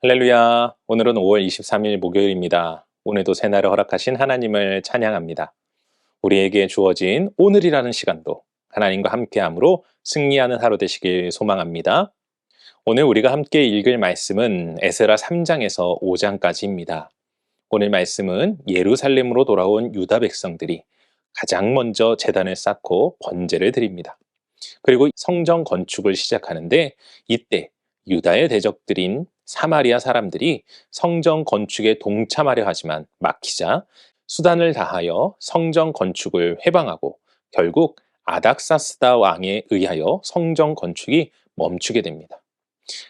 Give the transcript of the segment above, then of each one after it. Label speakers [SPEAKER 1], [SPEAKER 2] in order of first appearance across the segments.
[SPEAKER 1] 할렐루야. 오늘은 5월 23일 목요일입니다. 오늘도 새날을 허락하신 하나님을 찬양합니다. 우리에게 주어진 오늘이라는 시간도 하나님과 함께함으로 승리하는 하루 되시길 소망합니다. 오늘 우리가 함께 읽을 말씀은 에스라 3장에서 5장까지입니다. 오늘 말씀은 예루살렘으로 돌아온 유다 백성들이 가장 먼저 제단을 쌓고 번제를 드립니다. 그리고 성전 건축을 시작하는데 이때 유다의 대적들인 사마리아 사람들이 성전 건축에 동참하려 하지만 막히자 수단을 다하여 성전 건축을 회방하고 결국 아닥사스다 왕에 의하여 성전 건축이 멈추게 됩니다.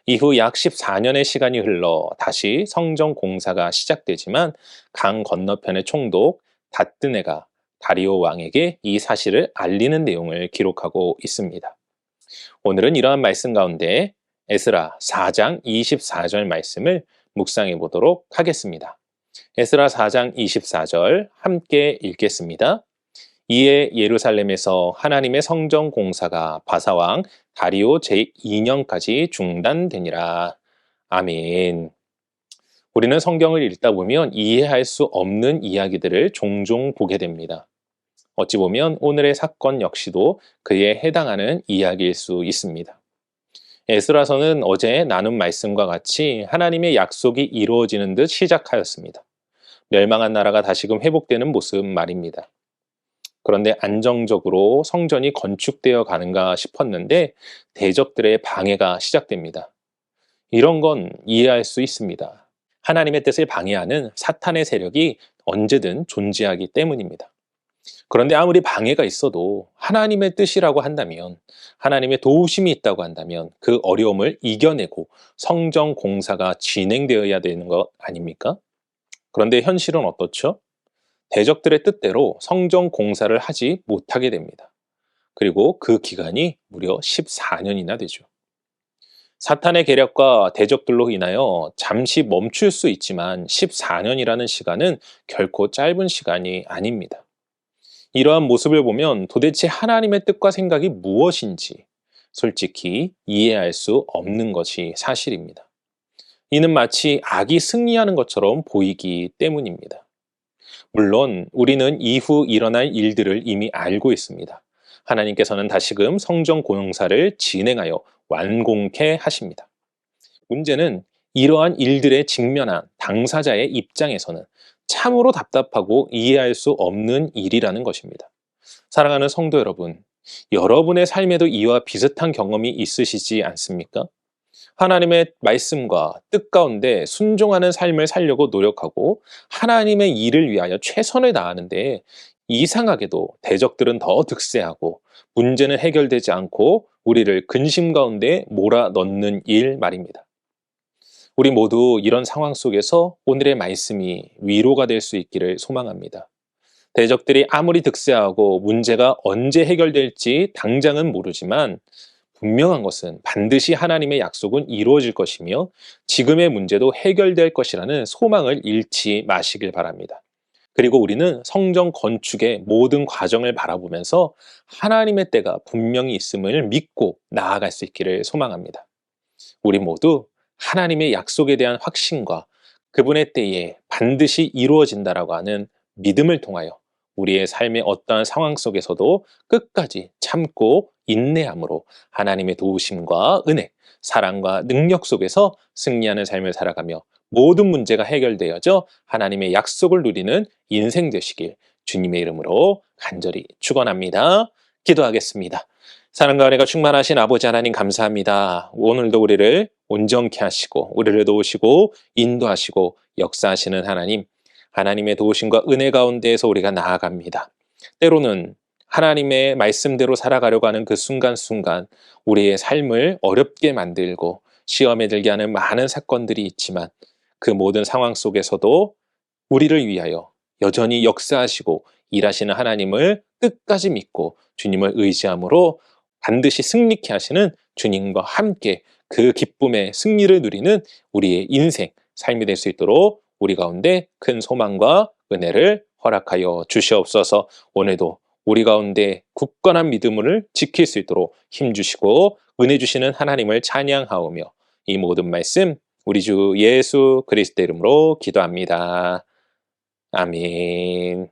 [SPEAKER 1] 이후 약 14년의 시간이 흘러 다시 성전 공사가 시작되지만 강 건너편의 총독 다뜨네가 다리오 왕에게 이 사실을 알리는 내용을 기록하고 있습니다. 오늘은 이러한 말씀 가운데 에스라 4장 24절 말씀을 묵상해 보도록 하겠습니다. 에스라 4장 24절 함께 읽겠습니다. 이에 예루살렘에서 하나님의 성전 공사가 바사왕 다리오 제2년까지 중단되니라. 아멘. 우리는 성경을 읽다 보면 이해할 수 없는 이야기들을 종종 보게 됩니다. 어찌 보면 오늘의 사건 역시도 그에 해당하는 이야기일 수 있습니다. 에스라서는 어제 나눈 말씀과 같이 하나님의 약속이 이루어지는 듯 시작하였습니다. 멸망한 나라가 다시금 회복되는 모습 말입니다. 그런데 안정적으로 성전이 건축되어 가는가 싶었는데 대적들의 방해가 시작됩니다. 이런 건 이해할 수 있습니다. 하나님의 뜻을 방해하는 사탄의 세력이 언제든 존재하기 때문입니다. 그런데 아무리 방해가 있어도 하나님의 뜻이라고 한다면, 하나님의 도우심이 있다고 한다면 그 어려움을 이겨내고 성전 공사가 진행되어야 되는 것 아닙니까? 그런데 현실은 어떻죠? 대적들의 뜻대로 성전 공사를 하지 못하게 됩니다. 그리고 그 기간이 무려 14년이나 되죠. 사탄의 계략과 대적들로 인하여 잠시 멈출 수 있지만 14년이라는 시간은 결코 짧은 시간이 아닙니다. 이러한 모습을 보면 도대체 하나님의 뜻과 생각이 무엇인지 솔직히 이해할 수 없는 것이 사실입니다. 이는 마치 악이 승리하는 것처럼 보이기 때문입니다. 물론 우리는 이후 일어날 일들을 이미 알고 있습니다. 하나님께서는 다시금 성전 공사를 진행하여 완공케 하십니다. 문제는 이러한 일들에 직면한 당사자의 입장에서는 참으로 답답하고 이해할 수 없는 일이라는 것입니다. 사랑하는 성도 여러분, 여러분의 삶에도 이와 비슷한 경험이 있으시지 않습니까? 하나님의 말씀과 뜻 가운데 순종하는 삶을 살려고 노력하고 하나님의 일을 위하여 최선을 다하는데 이상하게도 대적들은 더 득세하고 문제는 해결되지 않고 우리를 근심 가운데 몰아넣는 일 말입니다. 우리 모두 이런 상황 속에서 오늘의 말씀이 위로가 될 수 있기를 소망합니다. 대적들이 아무리 득세하고 문제가 언제 해결될지 당장은 모르지만 분명한 것은 반드시 하나님의 약속은 이루어질 것이며 지금의 문제도 해결될 것이라는 소망을 잃지 마시길 바랍니다. 그리고 우리는 성전 건축의 모든 과정을 바라보면서 하나님의 때가 분명히 있음을 믿고 나아갈 수 있기를 소망합니다. 우리 모두 하나님의 약속에 대한 확신과 그분의 때에 반드시 이루어진다라고 하는 믿음을 통하여 우리의 삶의 어떠한 상황 속에서도 끝까지 참고 인내함으로 하나님의 도우심과 은혜, 사랑과 능력 속에서 승리하는 삶을 살아가며 모든 문제가 해결되어져 하나님의 약속을 누리는 인생 되시길 주님의 이름으로 간절히 축원합니다. 기도하겠습니다. 사랑과 은혜가 충만하신 아버지 하나님 감사합니다. 오늘도 우리를 온전케 하시고 우리를 도우시고 인도하시고 역사하시는 하나님, 하나님의 도우심과 은혜 가운데에서 우리가 나아갑니다. 때로는 하나님의 말씀대로 살아가려고 하는 그 순간순간 우리의 삶을 어렵게 만들고 시험에 들게 하는 많은 사건들이 있지만 그 모든 상황 속에서도 우리를 위하여 여전히 역사하시고 일하시는 하나님을 끝까지 믿고 주님을 의지함으로 반드시 승리케 하시는 주님과 함께 그 기쁨의 승리를 누리는 우리의 인생, 삶이 될 수 있도록 우리 가운데 큰 소망과 은혜를 허락하여 주시옵소서. 오늘도 우리 가운데 굳건한 믿음을 지킬 수 있도록 힘주시고 은혜 주시는 하나님을 찬양하오며 이 모든 말씀 우리 주 예수 그리스도 이름으로 기도합니다. 아멘.